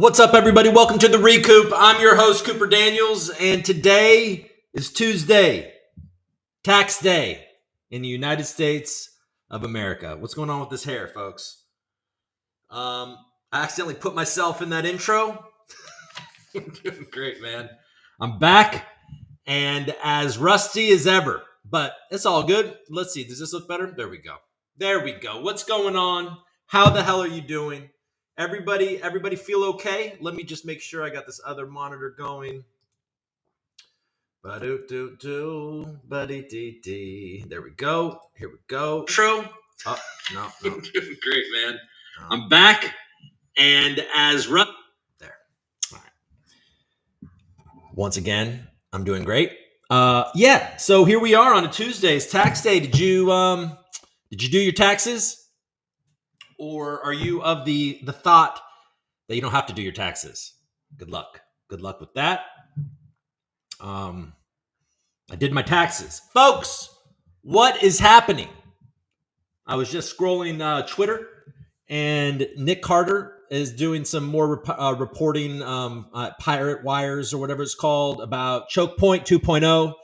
What's up, everybody? Welcome to the ReCoop. I'm your host, Cooper Daniels, and today is Tuesday, tax day in the United States of America. What's going on with this hair, folks? I accidentally put myself in that intro. I'm doing great, man. I'm back and as rusty as ever, but it's all good. Let's see. Does this look better? There we go. There we go. What's going on? How the hell are you doing? Everybody feel okay? Let me just make sure I got this other monitor going. There we go. Here we go. True. Oh, no. Doing great, man. No. I'm back and as there. All right. Once again, I'm doing great. Yeah. So here we are on a Tuesday. It's tax day. Did you do your taxes? Or are you of the thought that you don't have to do your taxes? Good luck. Good luck with that. I did my taxes. Folks, what is happening? I was just scrolling Twitter, and Nick Carter is doing some more reporting, Pirate Wires or whatever it's called, about Choke Point 2.0.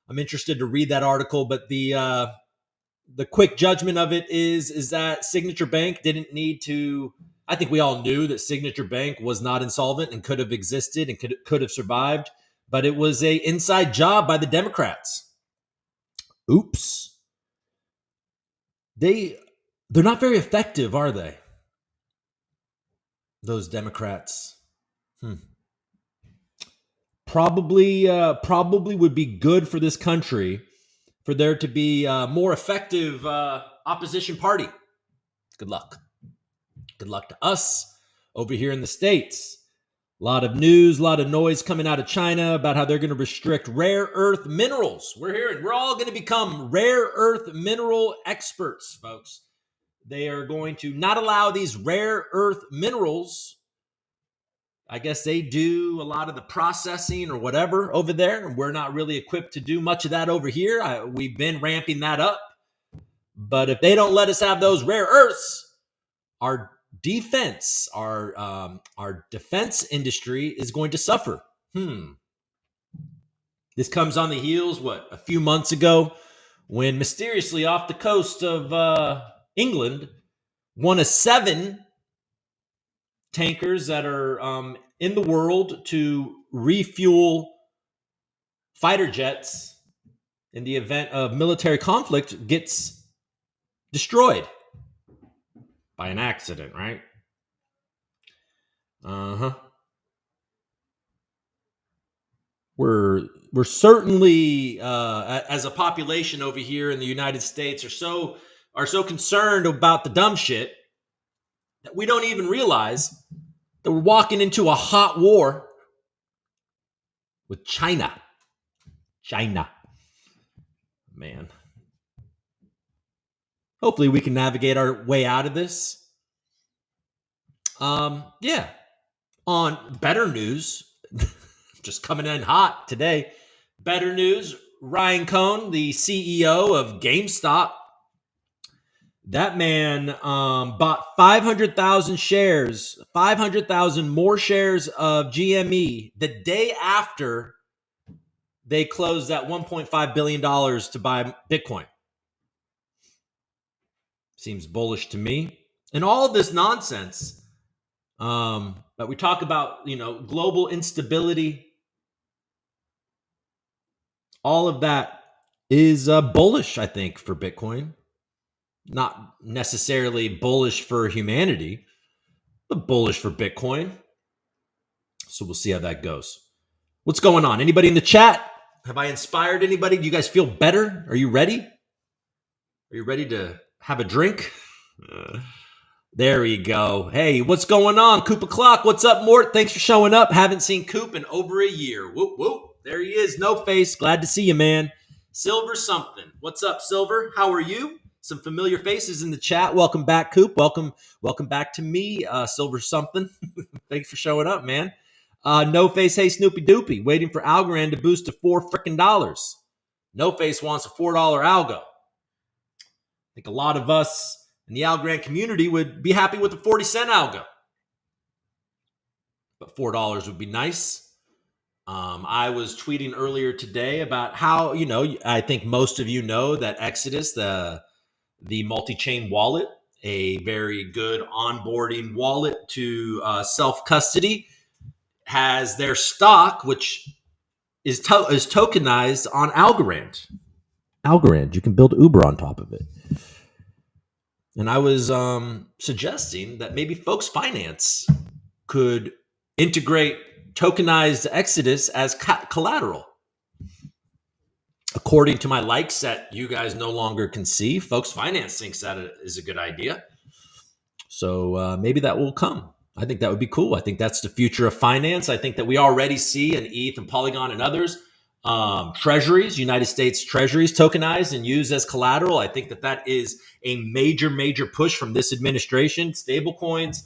I'm interested to read that article, but the quick judgment of it is that Signature Bank didn't need to. I think we all knew that Signature Bank was not insolvent and could have existed and could have survived, but it was a inside job by the Democrats. Oops. They're not very effective, are they? Those Democrats. Probably would be good for this country for there to be a more effective opposition party. Good luck. Good luck to us over here in the States. A lot of news, a lot of noise coming out of China about how they're going to restrict rare earth minerals. We're all going to become rare earth mineral experts, folks. They are going to not allow these rare earth minerals. I guess they do a lot of the processing or whatever over there. We're not really equipped to do much of that over here. We've been ramping that up. But if they don't let us have those rare earths, our defense industry is going to suffer. This comes on the heels, a few months ago, when mysteriously off the coast of England, one of 7 tankers that are in the world to refuel fighter jets in the event of military conflict gets destroyed by an accident, right? We're certainly as a population over here in the United States are so concerned about the dumb shit that we don't even realize that we're walking into a hot war with China. Man. Hopefully we can navigate our way out of this. Yeah. On better news, just coming in hot today. Better news, Ryan Cohn, the CEO of GameStop, that man bought 500,000 shares, 500,000 more shares of GME the day after they closed that $1.5 billion to buy Bitcoin. Seems bullish to me. And all of this nonsense that we talk about, global instability, all of that is bullish, I think, for Bitcoin. Not necessarily bullish for humanity, but bullish for Bitcoin. So we'll see how that goes. What's going on? Anybody in the chat? Have I inspired anybody? Do you guys feel better? Are you ready? Are you ready to have a drink? There we go. Hey, what's going on? Coop o'clock. What's up, Mort? Thanks for showing up. Haven't seen Coop in over a year. Whoop, whoop. There he is. No face. Glad to see you, man. Silver something. What's up, Silver? How are you? Some familiar faces in the chat. Welcome back, Coop. Welcome back to me, Silver something. Thanks for showing up, man. No face. Hey, Snoopy Doopy. Waiting for Algorand to boost to $4. No face wants a $4 algo. I think a lot of us in the Algorand community would be happy with the 40-cent algo. but $4 would be nice. I was tweeting earlier today about how, I think most of you know that Exodus, the multi-chain wallet, a very good onboarding wallet to self-custody, has their stock, which is tokenized on Algorand. Algorand, you can build Uber on top of it. And I was suggesting that maybe Folks Finance could integrate tokenized Exodus as collateral. According to my likes that you guys no longer can see, Folks Finance thinks that is a good idea. So maybe that will come. I think that would be cool. I think that's the future of finance. I think that we already see in ETH and Polygon and others, treasuries, United States treasuries tokenized and used as collateral. I think that is a major, major push from this administration. Stablecoins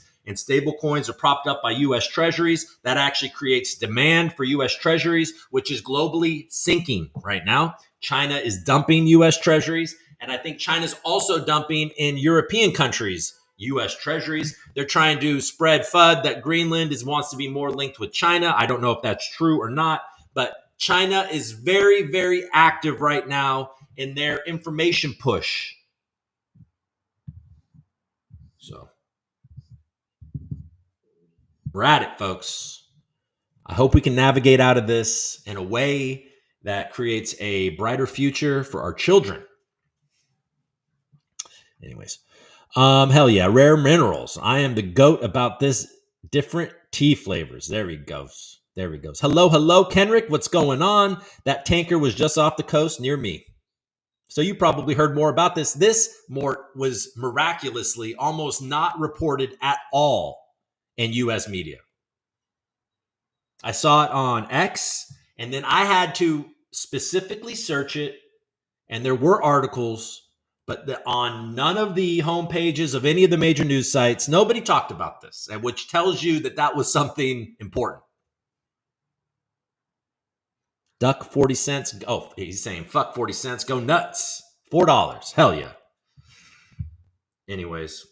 are propped up by U.S. treasuries. That actually creates demand for U.S. treasuries, which is globally sinking right now. China is dumping U.S. treasuries, and I think China's also dumping in European countries U.S. treasuries. They're trying to spread FUD that Greenland wants to be more linked with China. I don't know if that's true or not, but China is very, very active right now in their information push. So we're at it, folks. I hope we can navigate out of this in a way that creates a brighter future for our children. Anyways, hell yeah, rare minerals. I am the GOAT about this. Different tea flavors. There he goes. Hello, Kenrick. What's going on? That tanker was just off the coast near me. So you probably heard more about this. This was miraculously almost not reported at all in U.S. media. I saw it on X, and then I had to specifically search it, and there were articles, but on none of the homepages of any of the major news sites, nobody talked about this, which tells you that was something important. Duck 40 cents. Oh, he's saying fuck 40 cents. Go nuts. $4. Hell yeah. Anyways,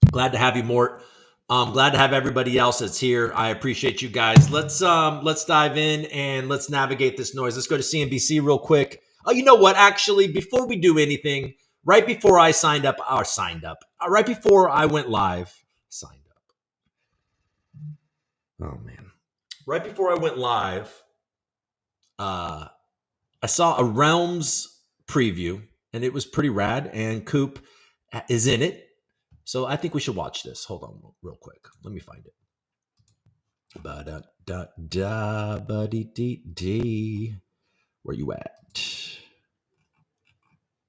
glad to have you, Mort. Glad to have everybody else that's here. I appreciate you guys. Let's dive in and let's navigate this noise. Let's go to CNBC real quick. Oh, you know what? Actually, before we do anything, right before I right before I went live, Oh man. Right before I went live, I saw a Realms preview, and it was pretty rad, and Coop is in it. So I think we should watch this. Hold on real quick. Let me find it. Ba-da-da-da-ba-dee-dee-dee. Where you at?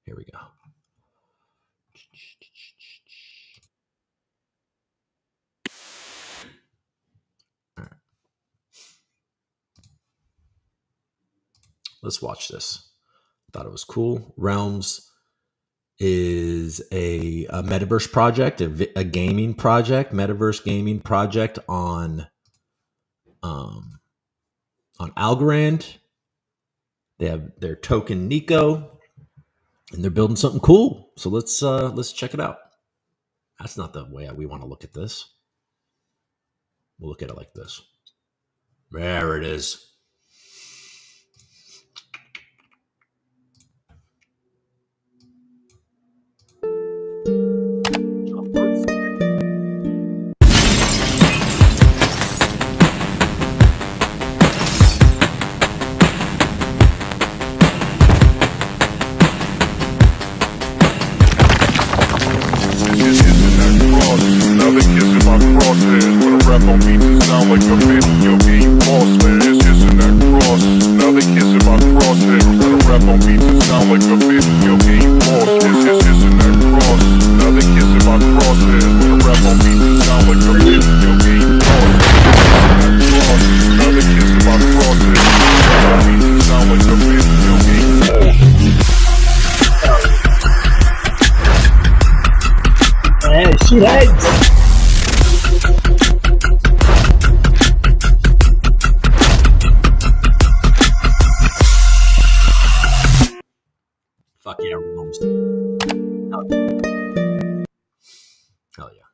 Here we go. All right. Let's watch this. Thought it was cool. Realms is a metaverse project, a gaming project, metaverse gaming project on Algorand. They have their token Nico, and they're building something cool. So let's check it out. That's not the way we want to look at this. We'll look at it like this. There it is. Fuck yeah, Realms. Hell yeah.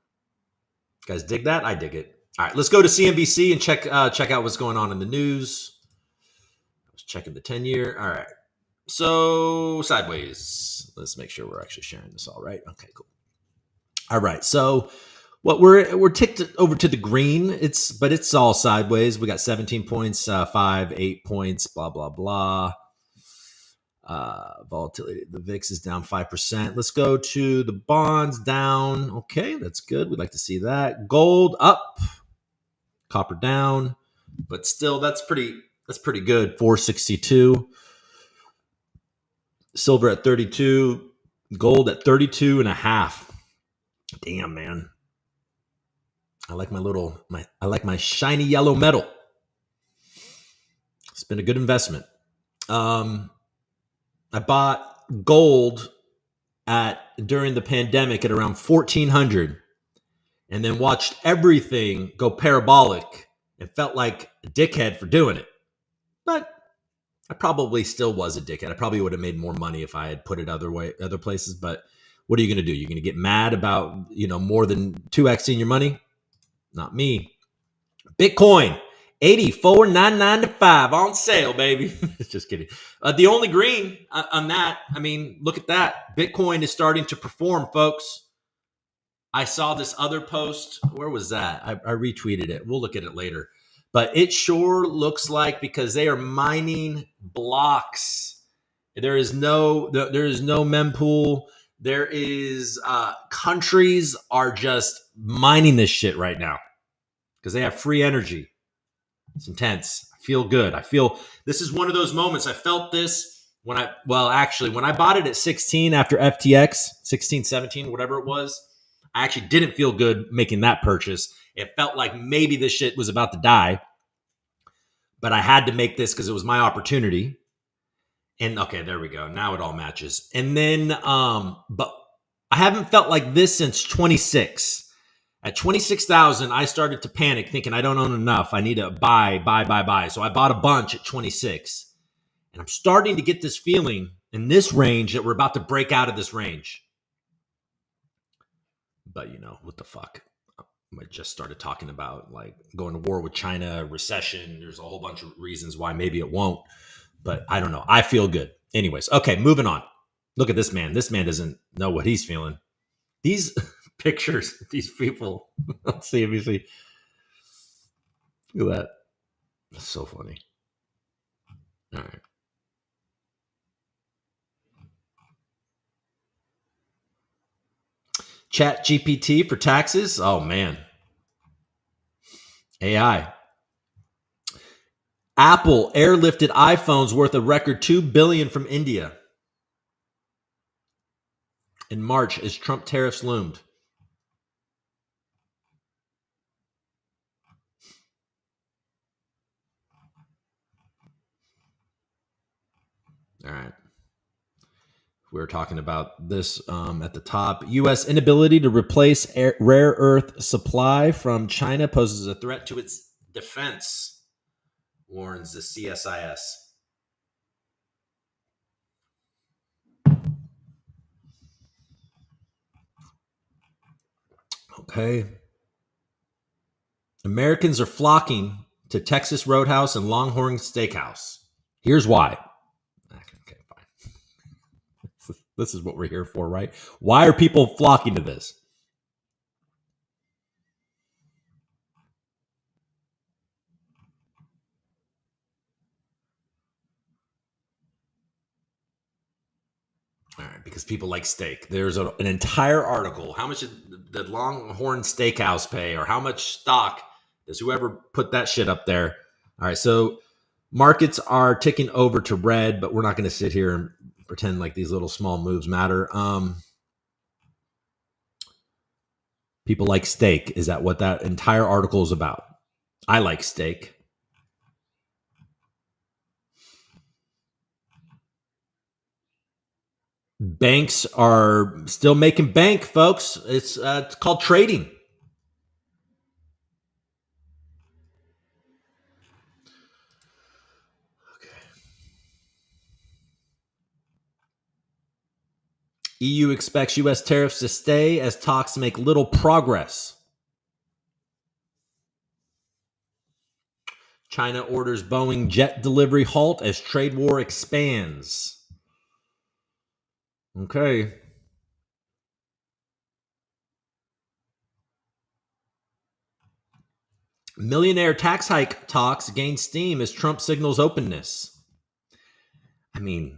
You guys dig that? I dig it. All right, let's go to CNBC and check out what's going on in the news. I was checking the 10-year. All right. So sideways. Let's make sure we're actually sharing this all right. Okay, cool. All right. So what we're ticked over to the green. But it's all sideways. We got 17 points, 8 points, blah blah blah. Volatility. The VIX is down 5%. Let's go to the bonds down. Okay, that's good. We'd like to see that. Gold up, copper down, but still that's pretty good. 462. Silver at 32, gold at 32 and a half. Damn, man. I like my shiny yellow metal. It's been a good investment. I bought gold during the pandemic at around 1400 and then watched everything go parabolic and felt like a dickhead for doing it. But I probably still was a dickhead. I probably would have made more money if I had put it other places. But what are you going to do? You're going to get mad about, more than 2xing your money? Not me. Bitcoin, 84.995 on sale, baby. Just kidding. The only green on that, look at that. Bitcoin is starting to perform, folks. I saw this other post. Where was that? I retweeted it. We'll look at it later. But it sure looks like, because they are mining blocks. There is no mempool. There is countries are just mining this shit right now because they have free energy. It's intense. I feel good. This is one of those moments. I felt this when I bought it at 16 after FTX, 16, 17, whatever it was. I actually didn't feel good making that purchase. It felt like maybe this shit was about to die, but I had to make this because it was my opportunity. And okay, there we go. Now it all matches. And then, but I haven't felt like this since 26. At 26,000, I started to panic, thinking I don't own enough. I need to buy. So I bought a bunch at 26. And I'm starting to get this feeling in this range that we're about to break out of this range. But what the fuck? I just started talking about like going to war with China, recession. There's a whole bunch of reasons why maybe it won't. But I don't know. I feel good. Anyways, okay, moving on. Look at this man. This man doesn't know what he's feeling. These pictures, these people. Let's see if you see. Look at that. That's so funny. All right. Chat GPT for taxes. Oh, man. AI. Apple airlifted iPhones worth a record $2 billion from India in March as Trump tariffs loomed. All right. We were talking about this at the top. U.S. inability to replace rare earth supply from China poses a threat to its defense, warns the CSIS. Okay. Americans are flocking to Texas Roadhouse and Longhorn Steakhouse. Here's why. Okay, fine. This is what we're here for, right? Why are people flocking to this? All right, because people like steak. There's an entire article. How much did the Longhorn Steakhouse pay, or how much stock does whoever put that shit up there? All right, so markets are ticking over to red, but we're not going to sit here and pretend like these little small moves matter. People like steak. Is that what that entire article is about? I like steak. Banks are still making bank, folks. It's called trading. EU expects U.S. tariffs to stay as talks make little progress. China orders Boeing jet delivery halt as trade war expands. Okay. Millionaire tax hike talks gain steam as Trump signals openness. I mean,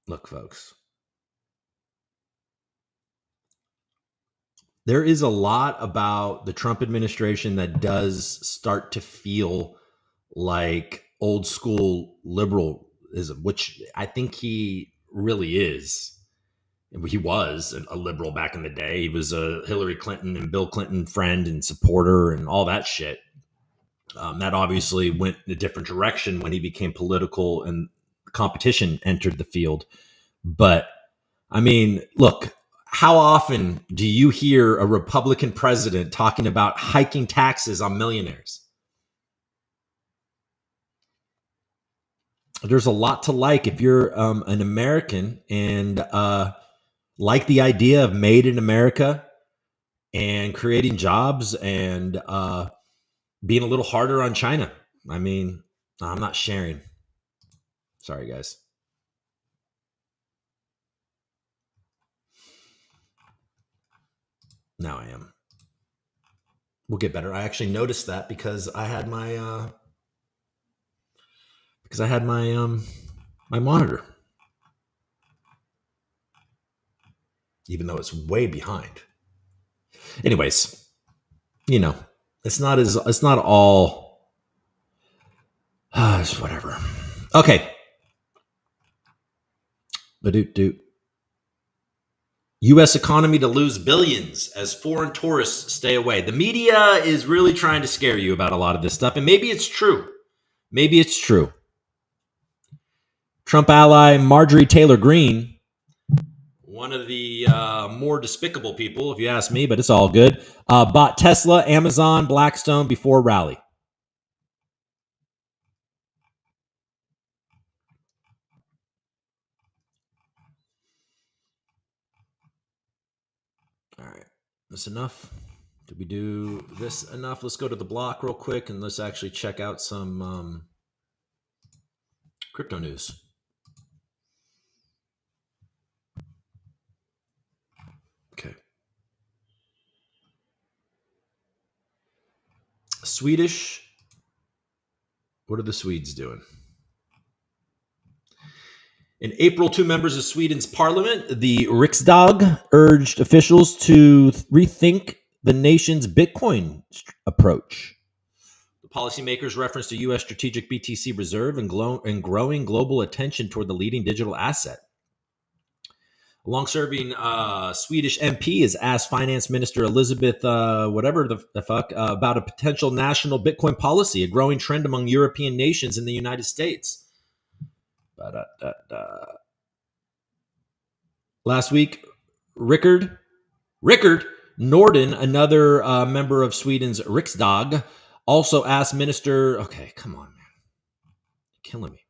look, folks. There is a lot about the Trump administration that does start to feel like old school liberalism, which I think he really is. He was a liberal back in the day. He was a Hillary Clinton and Bill Clinton friend and supporter and all that shit. That obviously went in a different direction when he became political and competition entered the field. But I mean, look, how often do you hear a Republican president talking about hiking taxes on millionaires? There's a lot to like if you're an American and like the idea of made in America and creating jobs and being a little harder on China. I mean, I'm not sharing. Sorry, guys. Now I am. We'll get better. I actually noticed that because I had my my monitor, even though it's way behind. Anyways, you know, it's not all it's whatever. Okay. U.S. economy to lose billions as foreign tourists stay away. The media is really trying to scare you about a lot of this stuff, and maybe it's true. Maybe it's true. Trump ally Marjorie Taylor Greene, one of the more despicable people, if you ask me, but it's all good, bought Tesla, Amazon, Blackstone before rally. All right. That's enough. Did we do this enough? Let's go to the block real quick and let's actually check out some crypto news. Okay. Swedish. What are the Swedes doing? In April, 2 members of Sweden's parliament, the Riksdag, urged officials to rethink the nation's Bitcoin approach. The policymakers referenced a U.S. strategic BTC reserve and growing global attention toward the leading digital asset. A long-serving Swedish MP has asked Finance Minister Elizabeth, whatever the fuck, about a potential national Bitcoin policy, a growing trend among European nations and the United States. Last week, Rickard Norden, another member of Sweden's Riksdag, also asked Minister... Okay, come on, man. Killing me.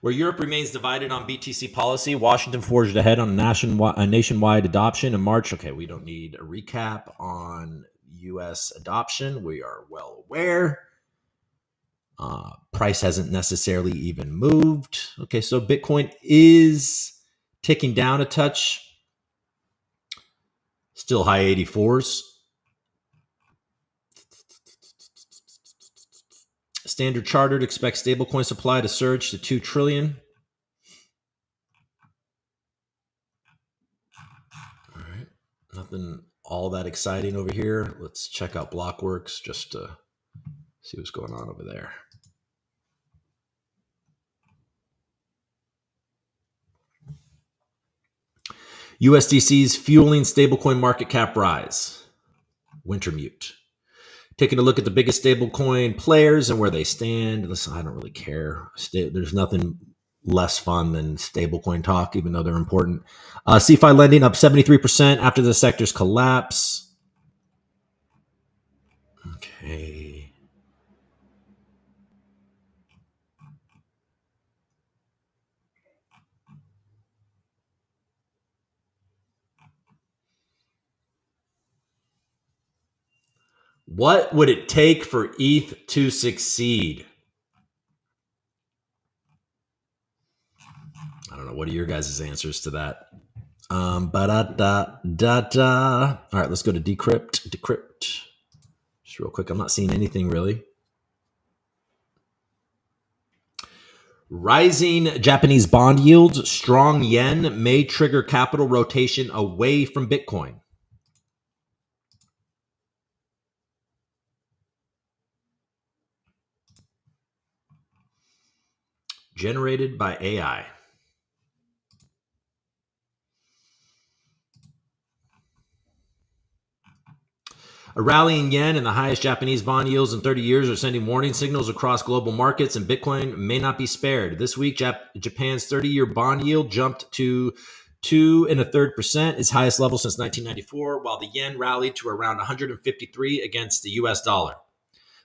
Where Europe remains divided on BTC policy, Washington forged ahead on a nationwide adoption in March. Okay, we don't need a recap on U.S. adoption. We are well aware. Price hasn't necessarily even moved. Okay, so Bitcoin is ticking down a touch. Still high 84s. Standard Chartered expects stablecoin supply to surge to 2 trillion. All right. Nothing all that exciting over here. Let's check out Blockworks just to see what's going on over there. USDC's fueling stablecoin market cap rise. Wintermute. Taking a look at the biggest stablecoin players and where they stand. Listen, I don't really care. There's nothing less fun than stablecoin talk, even though they're important. CeFi lending up 73% after the sector's collapse. Okay. What would it take for ETH to succeed? I don't know. What are your guys' answers to that? All right, let's go to decrypt. Decrypt. Just real quick. I'm not seeing anything really. Rising Japanese bond yields, strong yen may trigger capital rotation away from Bitcoin. Generated by AI. A rallying yen and the highest Japanese bond yields in 30 years are sending warning signals across global markets, and Bitcoin may not be spared. This week, Japan's 30-year bond yield jumped to 2.33%, its highest level since 1994, while the yen rallied to around 153 against the US dollar.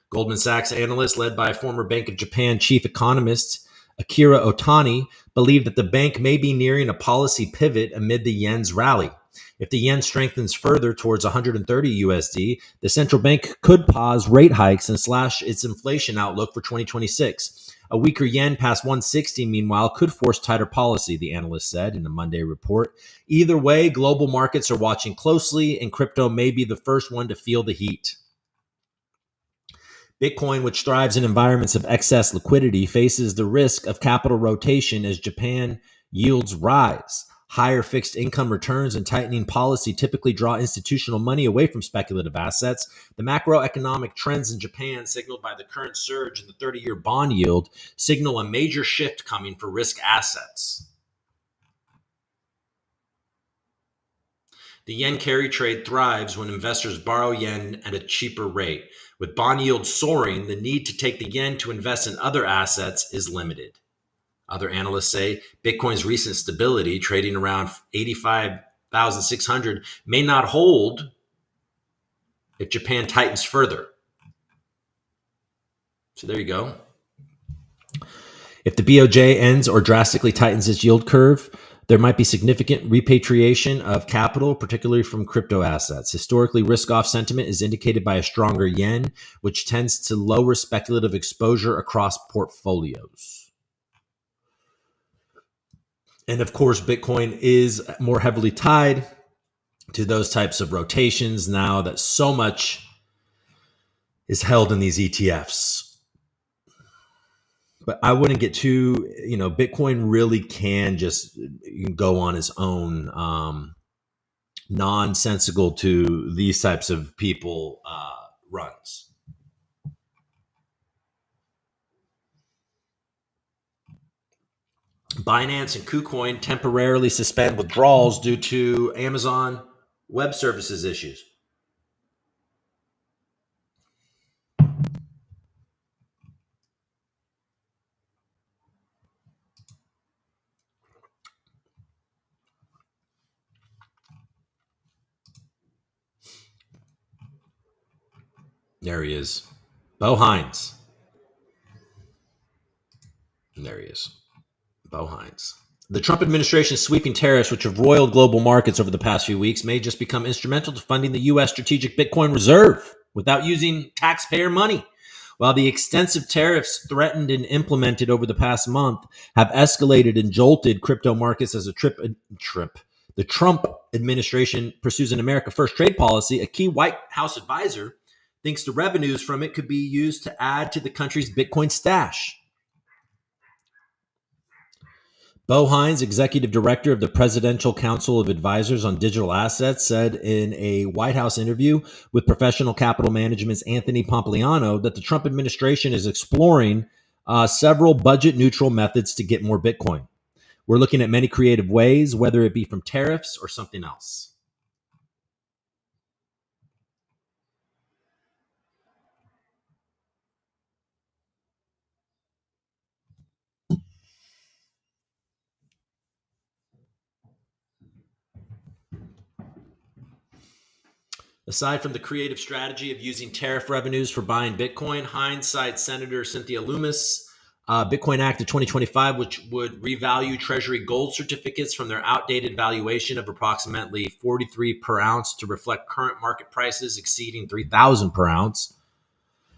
Goldman Sachs analysts, led by former Bank of Japan chief economist Akira Otani, believe that the bank may be nearing a policy pivot amid the yen's rally. If the yen strengthens further towards 130 USD, the central bank could pause rate hikes and slash its inflation outlook for 2026. A weaker yen past 160, meanwhile, could force tighter policy, the analyst said in a Monday report. Either way, global markets are watching closely, and crypto may be the first one to feel the heat. Bitcoin, which thrives in environments of excess liquidity, faces the risk of capital rotation as Japan yields rise. Higher fixed income returns and tightening policy typically draw institutional money away from speculative assets. The macroeconomic trends in Japan, signaled by the current surge in the 30-year bond yield, signal a major shift coming for risk assets. The yen carry trade thrives when investors borrow yen at a cheaper rate. With bond yields soaring, the need to take the yen to invest in other assets is limited. Other analysts say Bitcoin's recent stability, trading around 85,600, may not hold if Japan tightens further. So there you go. If the BOJ ends or drastically tightens its yield curve, there might be significant repatriation of capital, particularly from crypto assets. Historically, risk-off sentiment is indicated by a stronger yen, which tends to lower speculative exposure across portfolios. And of course, Bitcoin is more heavily tied to those types of rotations now that so much is held in these ETFs. But I wouldn't get too, Bitcoin really can just go on its own, nonsensical to these types of people runs. Binance and KuCoin temporarily suspend withdrawals due to Amazon Web Services issues. There he is. Bo Hines. And there he is. Bo Hines. The Trump administration's sweeping tariffs, which have roiled global markets over the past few weeks, may just become instrumental to funding the U.S. strategic Bitcoin reserve without using taxpayer money. While the extensive tariffs threatened and implemented over the past month have escalated and jolted crypto markets as the Trump administration pursues an America First trade policy, a key White House advisor thinks the revenues from it could be used to add to the country's Bitcoin stash. Bo Hines, executive director of the Presidential Council of Advisors on Digital Assets, said in a White House interview with Professional Capital Management's Anthony Pompliano that the Trump administration is exploring several budget-neutral methods to get more Bitcoin. We're looking at many creative ways, whether it be from tariffs or something else. Aside from the creative strategy of using tariff revenues for buying Bitcoin, Hines cites Senator Cynthia Lummis Bitcoin Act of 2025, which would revalue Treasury gold certificates from their outdated valuation of approximately 43 per ounce to reflect current market prices exceeding 3,000 per ounce.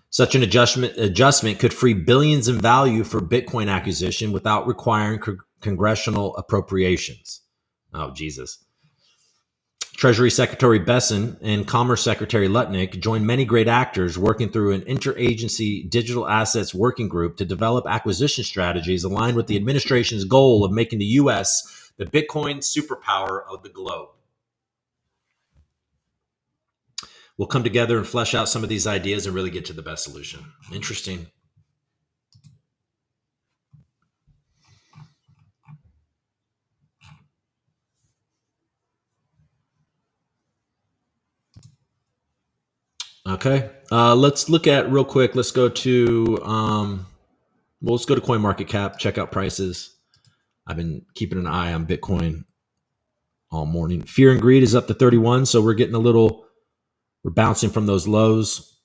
Such an adjustment could free billions in value for Bitcoin acquisition without requiring congressional appropriations. Oh, Jesus. Treasury Secretary Besson and Commerce Secretary Lutnick joined many great actors working through an interagency digital assets working group to develop acquisition strategies aligned with the administration's goal of making the U.S. the Bitcoin superpower of the globe. We'll come together and flesh out some of these ideas and really get to the best solution. Interesting. Okay. Let's look at real quick. Let's go to let's go to CoinMarketCap, check out prices. I've been keeping an eye on Bitcoin all morning. Fear and greed is up to 31, so we're bouncing from those lows.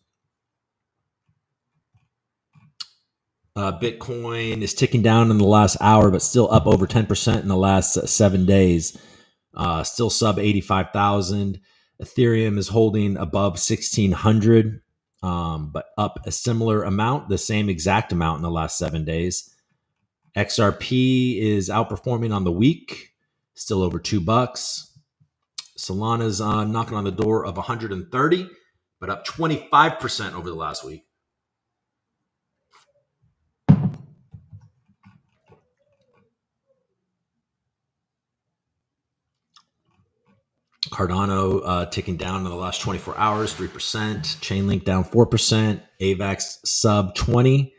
Bitcoin is ticking down in the last hour, but still up over 10% in the last 7 days. Still sub 85,000. Ethereum is holding above 1,600, but up a similar amount, the same exact amount in the last 7 days. XRP is outperforming on the week, still over $2. Solana's knocking on the door of 130, but up 25% over the last week. Cardano ticking down in the last 24 hours, 3%. Chainlink down 4%. AVAX sub 20.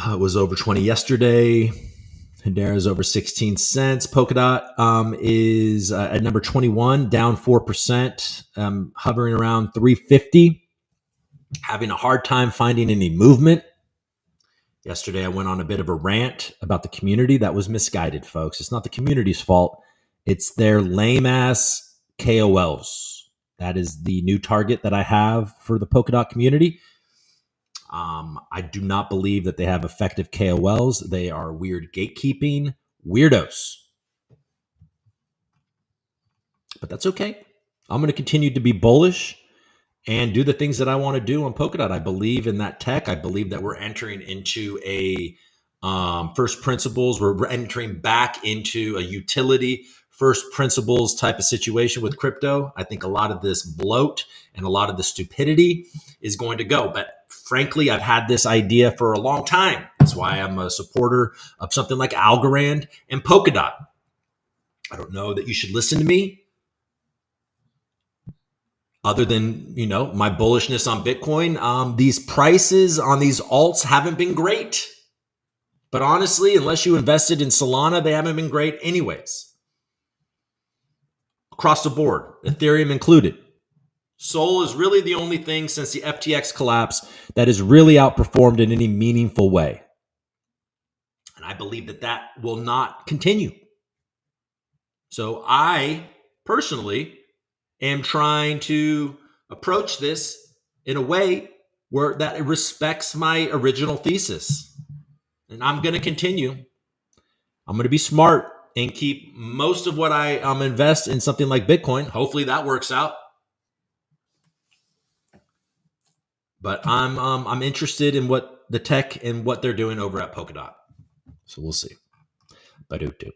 It was over 20 yesterday. Hedera is over 16 cents. Polkadot is at number 21, down 4%, hovering around 350. Having a hard time finding any movement. Yesterday, I went on a bit of a rant about the community. That was misguided, folks. It's not the community's fault. It's their lame-ass KOLs. That is the new target that I have for the Polkadot community. I do not believe that they have effective KOLs. They are weird gatekeeping weirdos. But that's okay. I'm going to continue to be bullish and do the things that I want to do on Polkadot. I believe in that tech. I believe that we're entering into a first principles. We're entering back into a utility first principles type of situation with crypto. I think a lot of this bloat and a lot of the stupidity is going to go. But frankly, I've had this idea for a long time. That's why I'm a supporter of something like Algorand and Polkadot. I don't know that you should listen to me other than, my bullishness on Bitcoin. These prices on these alts haven't been great. But honestly, unless you invested in Solana, they haven't been great anyways. Across the board, Ethereum included. Sol is really the only thing since the FTX collapse that has really outperformed in any meaningful way. And I believe that will not continue. So I personally am trying to approach this in a way where that it respects my original thesis. And I'm going to continue. I'm going to be smart and keep most of what I invest in something like Bitcoin. Hopefully that works out. But I'm interested in what the tech and what they're doing over at Polkadot. So we'll see. Ba-doo-doo.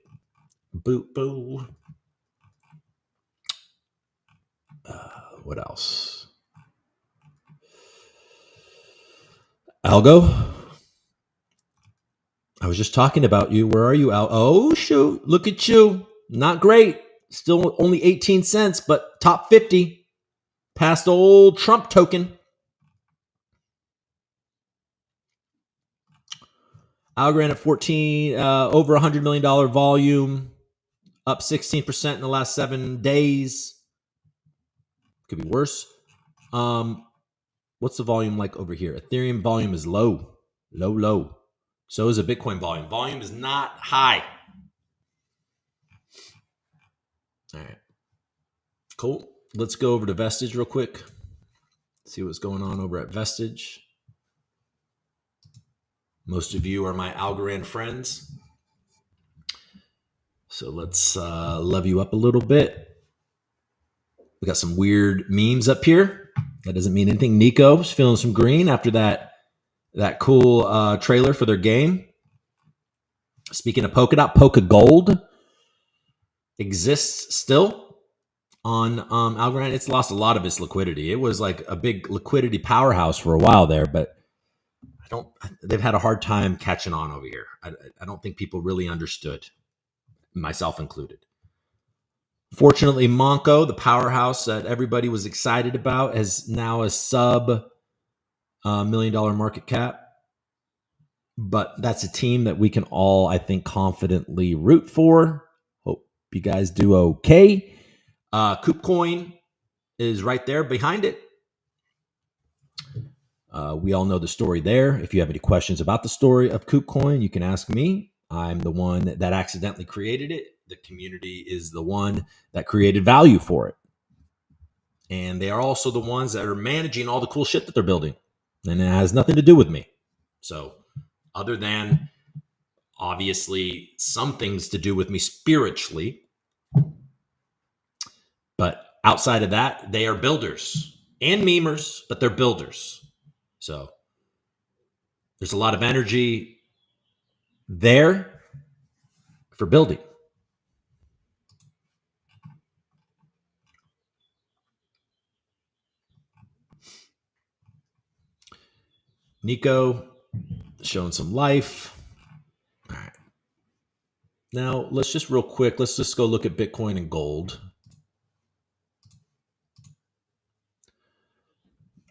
Boo-boo. What else? Algo? I was just talking about you. Where are you, Al? Oh, shoot. Look at you. Not great. Still only 18 cents, but top 50. Past old Trump token. Algorand at 14, over $100 million volume, up 16% in the last 7 days. Could be worse. What's the volume like over here? Ethereum volume is low. Low. So is a Bitcoin volume. Volume is not high. All right. Cool. Let's go over to Vestige real quick. See what's going on over at Vestige. Most of you are my Algorand friends. So let's love you up a little bit. We got some weird memes up here. That doesn't mean anything. Nico's feeling some green after that cool trailer for their game. Speaking of Polkadot, Polka Gold exists still on Algorand. It's lost a lot of its liquidity. It was like a big liquidity powerhouse for a while there, but they've had a hard time catching on over here. I don't think people really understood, myself included. Fortunately, Monco, the powerhouse that everybody was excited about, is now a sub $1 million market cap. But that's a team that we can all, I think, confidently root for. Hope you guys do okay. KuCoin is right there behind it. We all know the story there. If you have any questions about the story of KuCoin, you can ask me. I'm the one that accidentally created it. The community is the one that created value for it. And they are also the ones that are managing all the cool shit that they're building. And it has nothing to do with me. So other than obviously some things to do with me spiritually, but outside of that, they are builders and memers, but they're builders. So there's a lot of energy there for building. Nico showing some life. All right. Now, let's just real quick, let's just go look at Bitcoin and gold.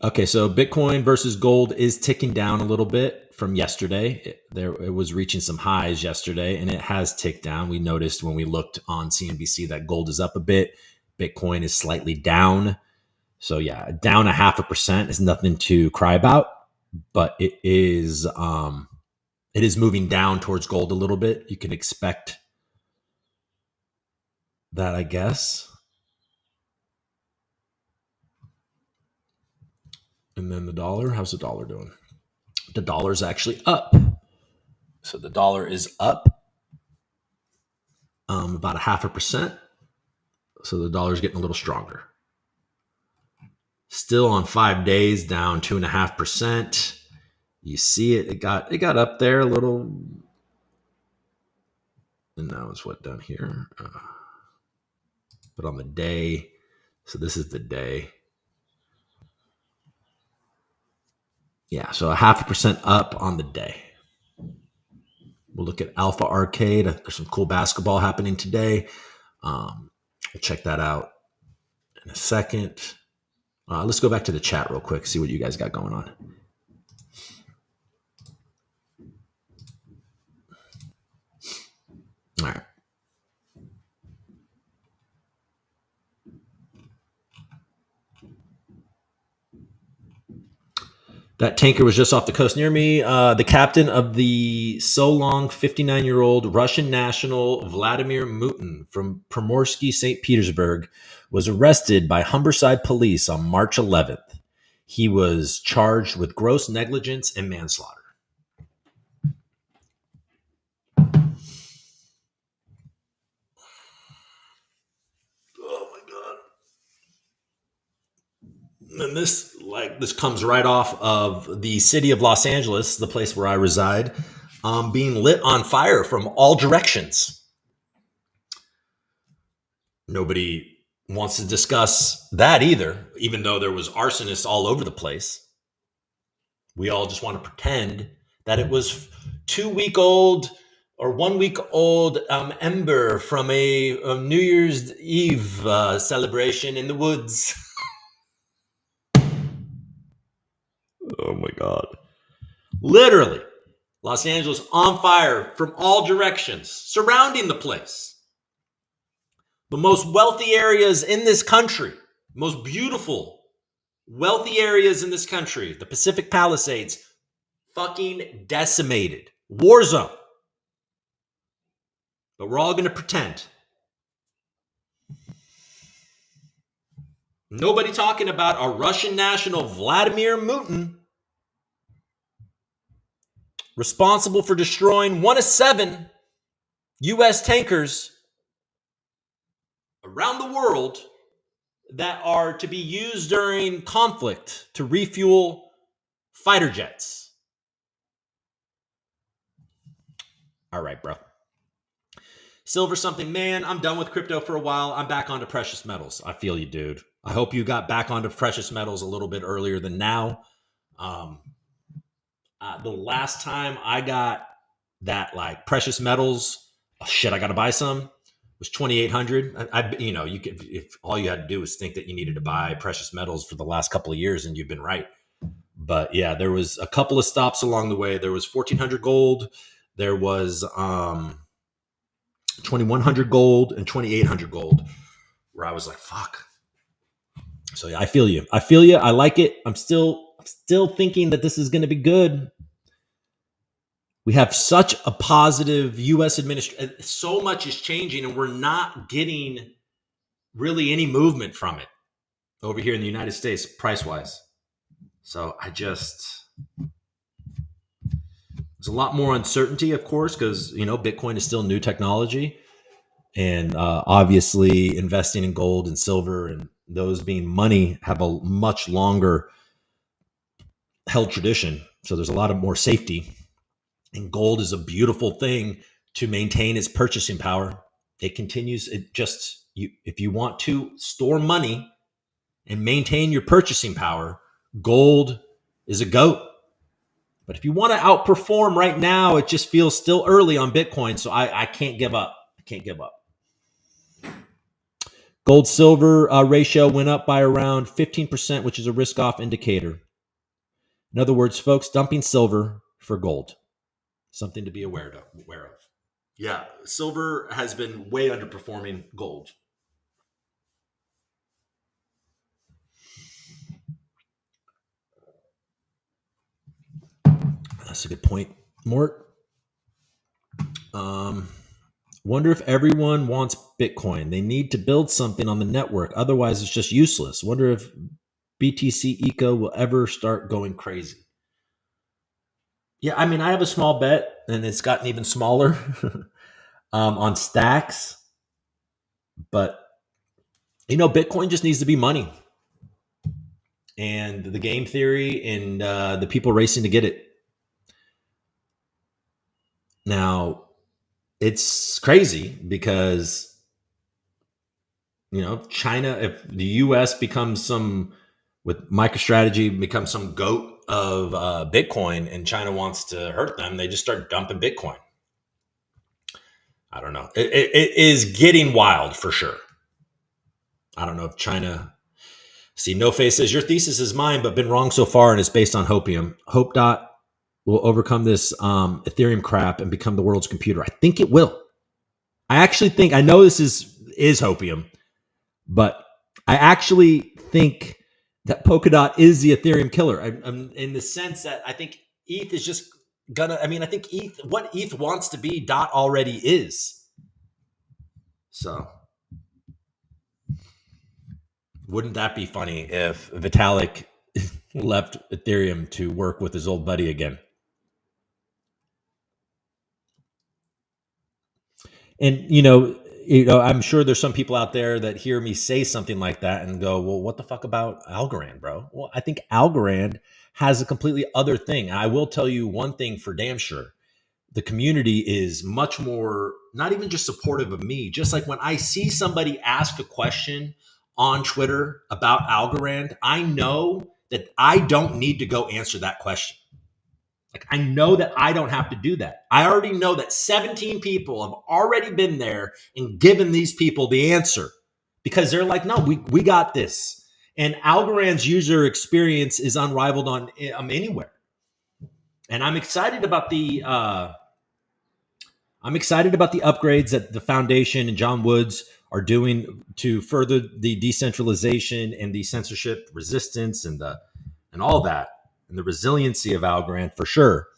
Okay, so Bitcoin versus gold is ticking down a little bit from yesterday. It was reaching some highs yesterday, and it has ticked down. We noticed when we looked on CNBC that gold is up a bit. Bitcoin is slightly down. So yeah, down 0.5% is nothing to cry about, but it is moving down towards gold a little bit. You can expect that, I guess. And then the dollar, how's the dollar doing? The dollar is actually up. So the dollar is up about 0.5%. So the dollar is getting a little stronger. Still on 5 days, down 2.5%. You see it. It got up there a little. And now it's what down here. But on the day, so this is the day. Yeah, so 0.5% up on the day. We'll look at Alpha Arcade. There's some cool basketball happening today. We'll check that out in a second. Let's go back to the chat real quick, see what you guys got going on. All right. That tanker was just off the coast near me. The captain of the so long 59-year-old Russian national Vladimir Mutin from Primorsky, St. Petersburg, was arrested by Humberside police on March 11th. He was charged with gross negligence and manslaughter. Oh my God. And this comes right off of the city of Los Angeles, the place where I reside, being lit on fire from all directions. Nobody wants to discuss that either, even though there was arsonists all over the place. We all just want to pretend that it was 2-week-old or 1-week-old ember from a New Year's Eve celebration in the woods. Oh my God. Literally, Los Angeles on fire from all directions, surrounding the place. The most wealthy areas in this country, most beautiful, wealthy areas in this country, the Pacific Palisades, fucking decimated. War zone. But we're all going to pretend. Nobody talking about a Russian national, Vladimir Putin, responsible for destroying 1 of 7 U.S. tankers around the world that are to be used during conflict to refuel fighter jets. All right, bro. Silver something, man, I'm done with crypto for a while. I'm back onto precious metals. I feel you, dude. I hope you got back onto precious metals a little bit earlier than now. The last time I got that like precious metals, oh shit, I got to buy some, was 2,800. You could, if all you had to do was think that you needed to buy precious metals for the last couple of years, and you've been right. But yeah, there was a couple of stops along the way. There was 1,400 gold. There was 2,100 gold and 2,800 gold, where I was like, fuck. So yeah, I feel you. I like it. I'm still thinking that this is going to be good. We have such a positive U.S. administration. So much is changing, and we're not getting really any movement from it over here in the United States, price-wise. So there's a lot more uncertainty, of course, because Bitcoin is still new technology, and obviously investing in gold and silver and those being money have a much longer held tradition. So there's a lot of more safety, and gold is a beautiful thing to maintain its purchasing power. It continues. If you want to store money and maintain your purchasing power, gold is a GOAT. But if you want to outperform right now, it just feels still early on Bitcoin. So I can't give up. Gold silver ratio went up by around 15%, which is a risk off indicator. In other words, folks, dumping silver for gold. Something to be aware of. Yeah, silver has been way underperforming gold. That's a good point, Mort. Wonder if everyone wants Bitcoin. They need to build something on the network. Otherwise, it's just useless. Wonder if BTC Eco will ever start going crazy. Yeah, I mean, I have a small bet, and it's gotten even smaller on stacks. But, Bitcoin just needs to be money. And the game theory and the people racing to get it. Now, it's crazy because, China, if the U.S. becomes with MicroStrategy, becomes some GOAT of Bitcoin, and China wants to hurt them, they just start dumping Bitcoin. I don't know. It is getting wild for sure. I don't know if China... See, No Face says, your thesis is mine, but been wrong so far, and it's based on hopium. Hope Dot will overcome this Ethereum crap and become the world's computer. I think it will. I know this is hopium, but I actually think that Polkadot is the Ethereum killer. I'm in the sense that I think ETH is just I think what ETH wants to be, Dot already is. So wouldn't that be funny if Vitalik left Ethereum to work with his old buddy again? And, I'm sure there's some people out there that hear me say something like that and go, well, what the fuck about Algorand, bro? Well, I think Algorand has a completely other thing. I will tell you one thing for damn sure. The community is much more, not even just supportive of me, just like when I see somebody ask a question on Twitter about Algorand, I know that I don't need to go answer that question. Like, I know that I don't have to do that. I already know that 17 people have already been there and given these people the answer because they're like, no, we got this. And Algorand's user experience is unrivaled on anywhere. And I'm excited about the upgrades that the foundation and John Woods are doing to further the decentralization and the censorship resistance and all that and the resiliency of Algorand for sure.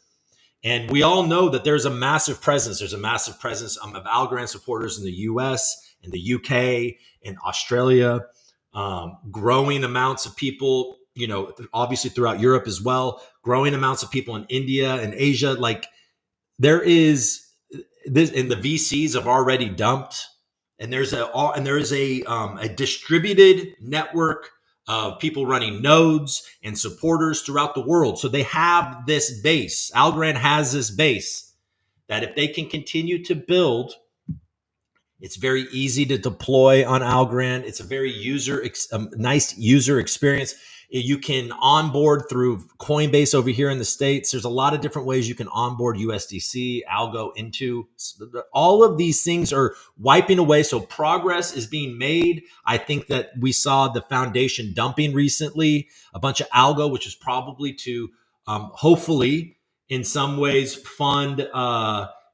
And we all know that there's a massive presence. There's a massive presence of Algorand supporters in the US, in the UK, in Australia, growing amounts of people obviously throughout Europe as well, growing amounts of people in India and Asia. Like there is this, and the VCs have already dumped, and there is a distributed network of people running nodes and supporters throughout the world. So they have this base. Algorand has this base that if they can continue to build, it's very easy to deploy on Algorand. It's a very nice user experience. You can onboard through Coinbase over here in the States. There's a lot of different ways you can onboard USDC, Algo into. All of these things are wiping away. So progress is being made. I think that we saw the foundation dumping recently, a bunch of Algo, which is probably to hopefully in some ways fund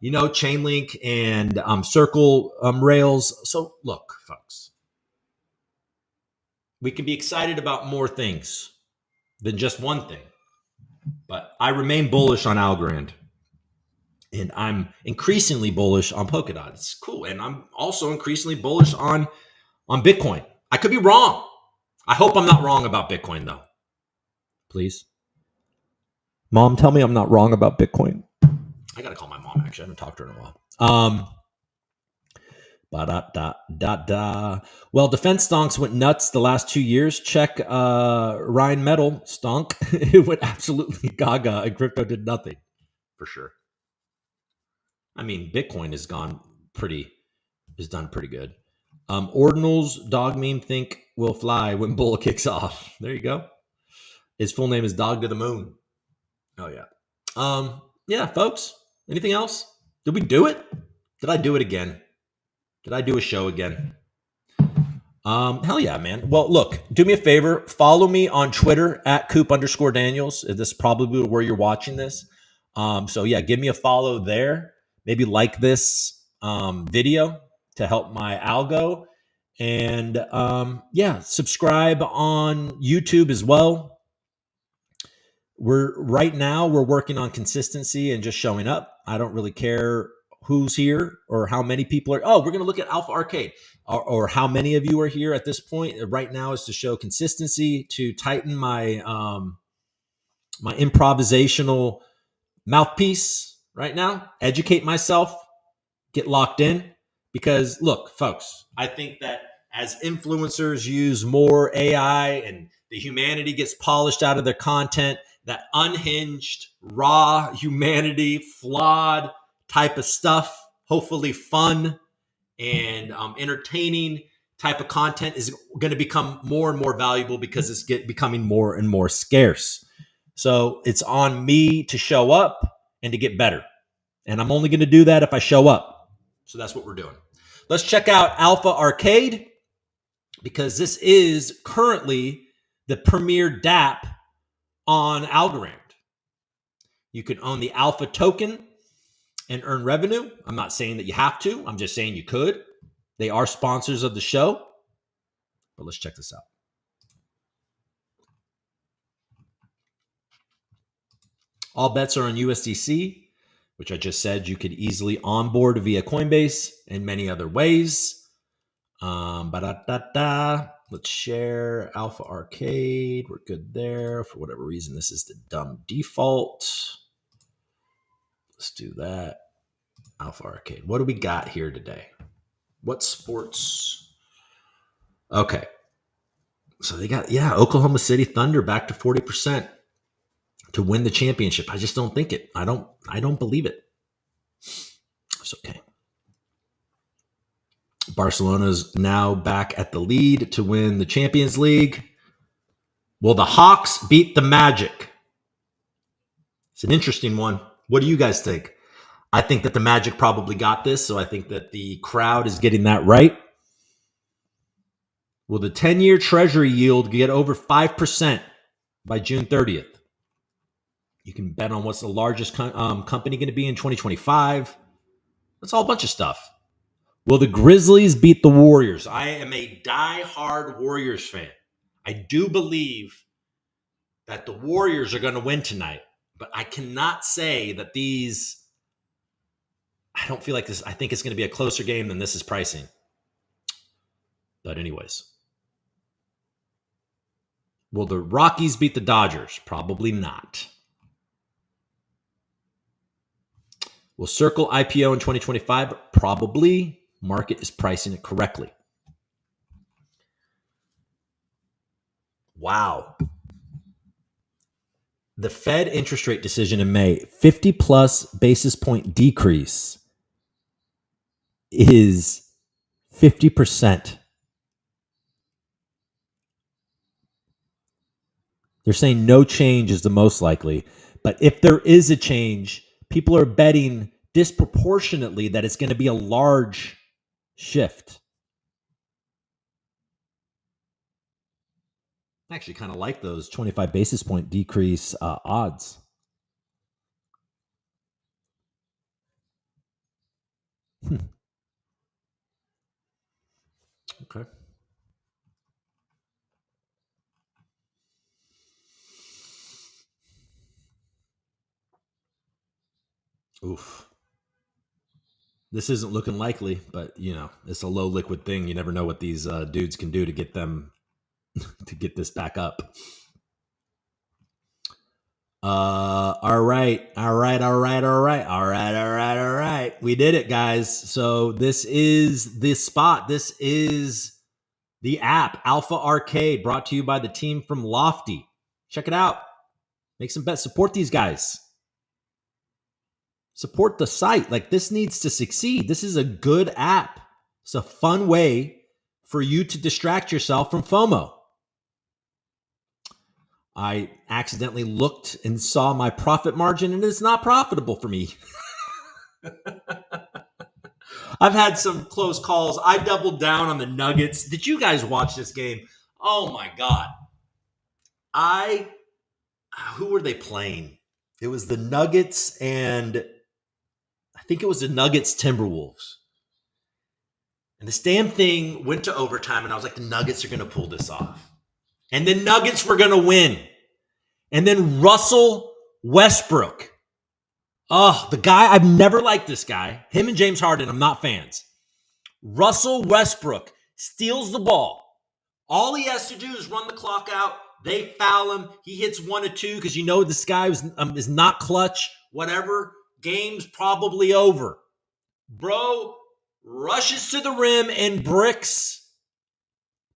Chainlink and Circle rails. So look, folks, we can be excited about more things than just one thing. But I remain bullish on Algorand. And I'm increasingly bullish on Polkadot. It's cool. And I'm also increasingly bullish on Bitcoin. I could be wrong. I hope I'm not wrong about Bitcoin, though. Please. Mom, tell me I'm not wrong about Bitcoin. I got to call my mom, actually. I haven't talked to her in a while. Well, defense stonks went nuts the last 2 years. Check Ryan Metal stonk. It went absolutely gaga, and crypto did nothing, for sure. I mean, Bitcoin has done pretty good. Ordinals dog meme think will fly when bull kicks off. There you go. His full name is Dog to the Moon. Oh yeah. Yeah, folks. Anything else? Did we do it? Did I do it again? Did I do a show again? Hell yeah, man. Well, look, do me a favor. Follow me on Twitter at Coop_Daniels. This is probably where you're watching this. So yeah, give me a follow there. Maybe like this video to help my algo. And subscribe on YouTube as well. We're working on consistency and just showing up. I don't really care who's here or how many people are. Oh, we're going to look at Alpha Arcade or how many of you are here at this point. Right now is to show consistency, to tighten my my improvisational mouthpiece right now, educate myself, get locked in. Because look, folks, I think that as influencers use more AI and the humanity gets polished out of their content, that unhinged, raw humanity, flawed type of stuff, hopefully fun and entertaining type of content is going to become more and more valuable because it's becoming more and more scarce. So it's on me to show up and to get better. And I'm only going to do that if I show up. So that's what we're doing. Let's check out Alpha Arcade because this is currently the premier DApp on Algorand. You can own the Alpha token and earn revenue. I'm not saying that you have to. I'm just saying you could. They are sponsors of the show. But let's check this out. All bets are on USDC, which I just said you could easily onboard via Coinbase and many other ways. Let's share Alpha Arcade. We're good there. For whatever reason, this is the dumb default. Let's do that. Alpha Arcade. What do we got here today? What sports? Okay. So they got, Oklahoma City Thunder back to 40% to win the championship. I just don't think it. I don't believe it. It's okay. Barcelona's now back at the lead to win the Champions League. Will the Hawks beat the Magic? It's an interesting one. What do you guys think? I think that the Magic probably got this, so I think that the crowd is getting that right. Will the 10-year Treasury yield get over 5% by June 30th? You can bet on what's the largest company going to be in 2025. That's all a bunch of stuff. Will the Grizzlies beat the Warriors? I am a die-hard Warriors fan. I do believe that the Warriors are going to win tonight, but I cannot say that these... I don't feel like this. I think it's going to be a closer game than this is pricing. But anyways. Will the Rockies beat the Dodgers? Probably not. Will Circle IPO in 2025? Probably. Market is pricing it correctly. Wow. The Fed interest rate decision in May, 50 plus basis point decrease is 50%. They're saying no change is the most likely. But if there is a change, people are betting disproportionately that it's going to be a large shift. I actually kind of like those 25 basis point decrease odds. Okay. Oof. This isn't looking likely, but it's a low liquid thing. You never know what these dudes can do to get them to get this back up. All right. We did it, guys. So this is the spot. This is the app, Alpha Arcade, brought to you by the team from Lofty. Check it out. Make some bets. Support these guys. Support the site. Like, this needs to succeed. This is a good app. It's a fun way for you to distract yourself from FOMO. I accidentally looked and saw my profit margin, and it's not profitable for me. I've had some close calls. I doubled down on the Nuggets. Did you guys watch this game? Oh my God. Who were they playing? It was the Nuggets, and I think it was the Nuggets Timberwolves. And this damn thing went to overtime, and I was like, the Nuggets are going to pull this off. And the Nuggets were going to win. And then Russell Westbrook. Oh, the guy, I've never liked this guy. Him and James Harden, I'm not fans. Russell Westbrook steals the ball. All he has to do is run the clock out. They foul him. He hits 1 or 2 because this guy is not clutch. Whatever. Game's probably over. Bro rushes to the rim and bricks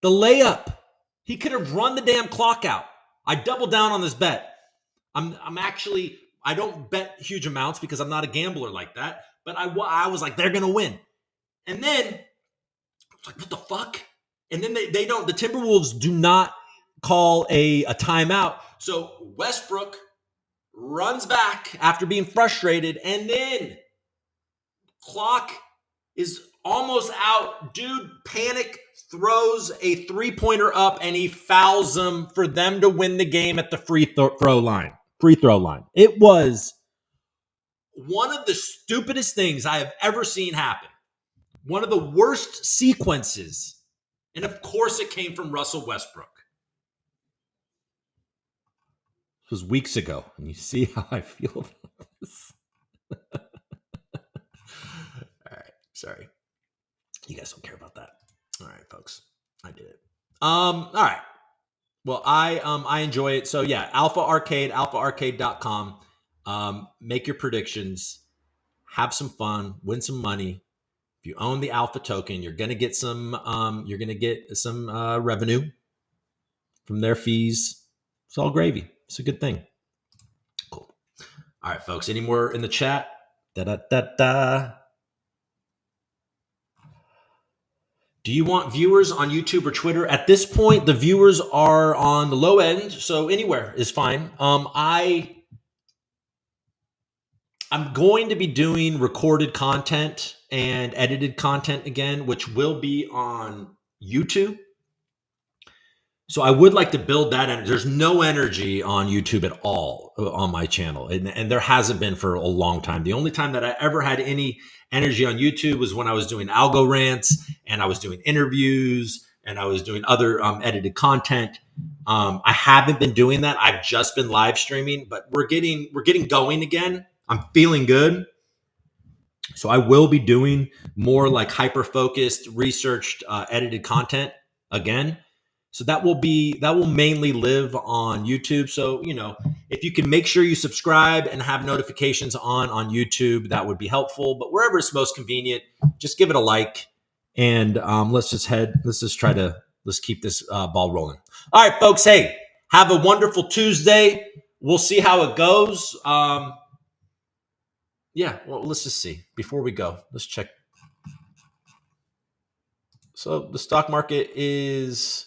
the layup. He could have run the damn clock out. I doubled down on this bet. I don't bet huge amounts because I'm not a gambler like that. But I was like, they're going to win. And then I was like, what the fuck? And then they don't, the Timberwolves do not call a timeout. So Westbrook runs back after being frustrated, and then clock is almost out. Dude, panic, throws a 3-pointer up, and he fouls them for them to win the game at the free throw line. It was one of the stupidest things I have ever seen happen. One of the worst sequences. And of course it came from Russell Westbrook. It was weeks ago, and you see how I feel about this. All right, sorry. You guys don't care about that. All right, folks. I did it. All right. Well, I enjoy it. So yeah, Alpha Arcade, alphaarcade.com. Make your predictions, have some fun, win some money. If you own the Alpha token, you're gonna get some revenue from their fees. It's all gravy. It's a good thing. Cool. All right, folks. Any more in the chat? Do you want viewers on YouTube or Twitter? At this point, the viewers are on the low end, so anywhere is fine. I'm going to be doing recorded content and edited content again, which will be on YouTube. So I would like to build that. And there's no energy on YouTube at all on my channel. And there hasn't been for a long time. The only time that I ever had any energy on YouTube was when I was doing algo rants and I was doing interviews and I was doing other edited content. I haven't been doing that. I've just been live streaming, but we're getting going again. I'm feeling good. So I will be doing more like hyper-focused, researched, edited content again. So that will mainly live on YouTube. So, if you can make sure you subscribe and have notifications on YouTube, that would be helpful. But wherever it's most convenient, just give it a like. And let's keep this ball rolling. All right, folks. Hey, have a wonderful Tuesday. We'll see how it goes. Yeah, well, let's just see. Before we go, let's check. So the stock market is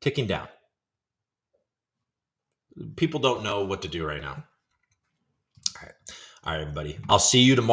ticking down. People don't know what to do right now. All right, everybody. I'll see you tomorrow.